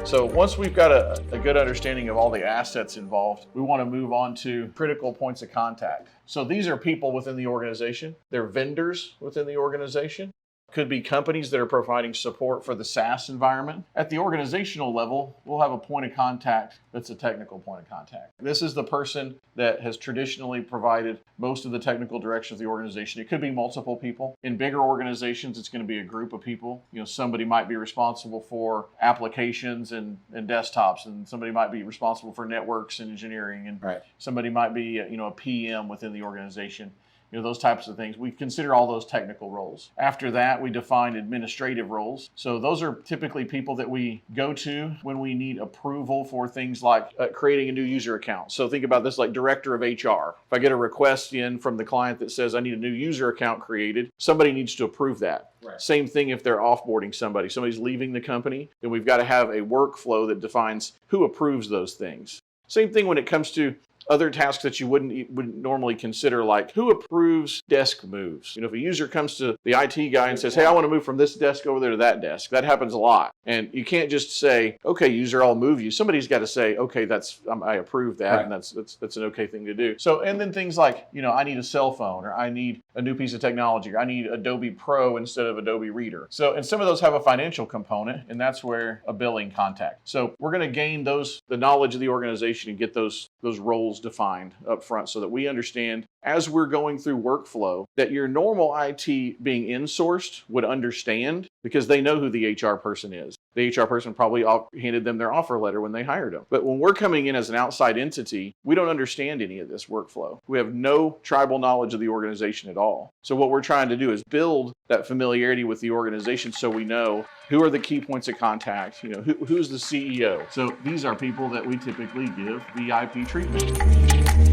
So once we've got a good understanding of all the assets involved, we want to move on to critical points of contact. So these are people within the organization. They're vendors within the organization. Could be companies that are providing support for the SaaS environment. At the organizational level, we'll have a point of contact that's a technical point of contact. This is the person that has traditionally provided most of the technical direction of the organization. It could be multiple people. In bigger organizations, it's going to be a group of people. Somebody might be responsible for applications and desktops, and somebody might be responsible for networks and engineering, and somebody might be a PM within the organization. Those types of things. We consider all those technical roles. After that, we define administrative roles. So those are typically people that we go to when we need approval for things like creating a new user account. So think about this like director of HR. If I get a request in from the client that says I need a new user account created, somebody needs to approve that. Same thing if they're offboarding somebody. Somebody's leaving the company, then we've got to have a workflow that defines who approves those things. Same thing when it comes to other tasks that you wouldn't normally consider, like who approves desk moves. If a user comes to the IT guy and says, hey, I want to move from this desk over there to that desk. That happens a lot. And you can't just say, okay, user, I'll move you. Somebody's got to say, okay, I approve that, and that's an okay thing to do. So, and then things like, I need a cell phone, or I need a new piece of technology, or I need Adobe Pro instead of Adobe Reader. So, and some of those have a financial component, and that's where a billing contact. So we're going to gain the knowledge of the organization and get those roles defined up front so that we understand as we're going through workflow that your normal IT being insourced would understand because they know who the HR person is. The HR person probably handed them their offer letter when they hired them. But when we're coming in as an outside entity, we don't understand any of this workflow. We have no tribal knowledge of the organization at all. So what we're trying to do is build that familiarity with the organization so we know who are the key points of contact, who's the CEO. So these are people that we typically give VIP treatment.